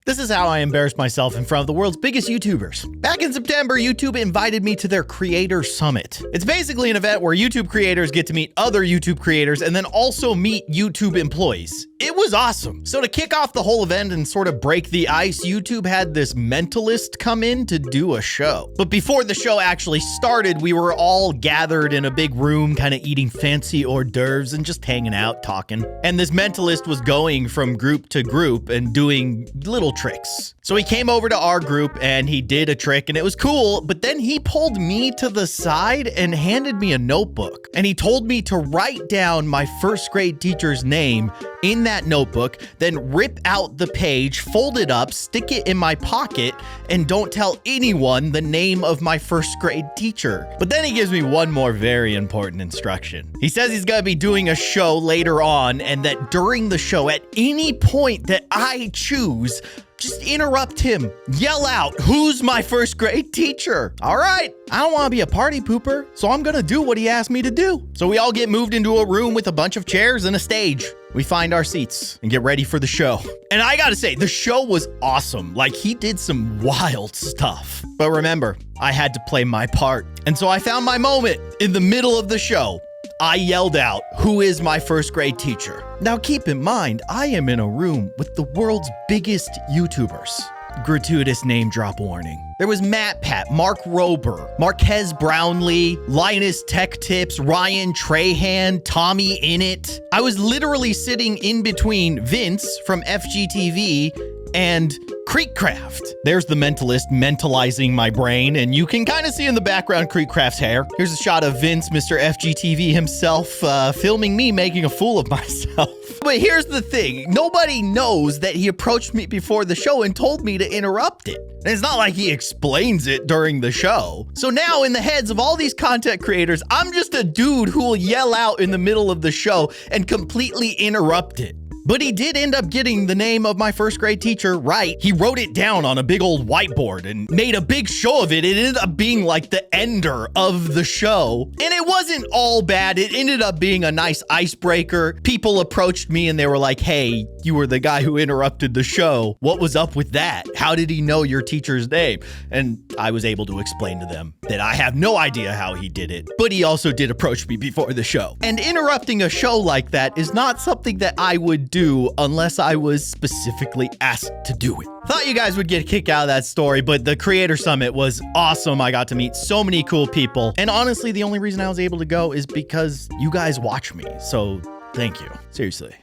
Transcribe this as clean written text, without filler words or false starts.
This is how I embarrassed myself in front of the world's biggest YouTubers. Back in September, YouTube invited me to their Creator Summit. It's basically an event where YouTube creators get to meet other YouTube creators and then also meet YouTube employees. It was awesome. So to kick off the whole event and sort of break the ice, YouTube had this mentalist come in to do a show. But before the show actually started, we were all gathered in a big room, kind of eating fancy hors d'oeuvres and just hanging out, talking. And this mentalist was going from group to group and doing little tricks. So he came over to our group and he did a trick and it was cool, but then he pulled me to the side and handed me a notebook. And he told me to write down my first grade teacher's name in that notebook, then rip out the page, fold it up, stick it in my pocket, and don't tell anyone the name of my first grade teacher. But then he gives me one more very important instruction. He says he's gonna be doing a show later on and that during the show, at any point that I choose, just interrupt him. Yell out, "Who's my first grade teacher?" All right, I don't want to be a party pooper, so I'm gonna do what he asked me to do. So we all get moved into a room with a bunch of chairs and a stage. We find our seats and get ready for the show. And I gotta say, the show was awesome. Like, he did some wild stuff. But remember, I had to play my part. And so I found my moment in the middle of the show. I yelled out, "Who is my first grade teacher?" Now keep in mind, I am in a room with the world's biggest YouTubers. Gratuitous name drop warning. There was Matt Pat, Mark Rober, Marquez Brownlee, Linus Tech Tips, Ryan Trahan, Tommy Innit. I was literally sitting in between Vince from FGTV and Creekcraft. There's the mentalist mentalizing my brain, and you can kind of see in the background Creekcraft's hair. Here's a shot of Vince, Mr. FGTV himself, filming me making a fool of myself. But here's the thing. Nobody knows that he approached me before the show and told me to interrupt it. And it's not like he explains it during the show. So now in the heads of all these content creators, I'm just a dude who will yell out in the middle of the show and completely interrupt it. But he did end up getting the name of my first grade teacher right. He wrote it down on a big old whiteboard and made a big show of it. It ended up being like the ender of the show. And it wasn't all bad. It ended up being a nice icebreaker. People approached me and they were like, "Hey, you were the guy who interrupted the show. What was up with that? How did he know your teacher's name?" And I was able to explain to them that I have no idea how he did it, but he also did approach me before the show. And interrupting a show like that is not something that I would do unless I was specifically asked to do it. Thought you guys would get a kick out of that story, but the Creator Summit was awesome. I got to meet so many cool people. And honestly, the only reason I was able to go is because you guys watch me. So thank you. Seriously.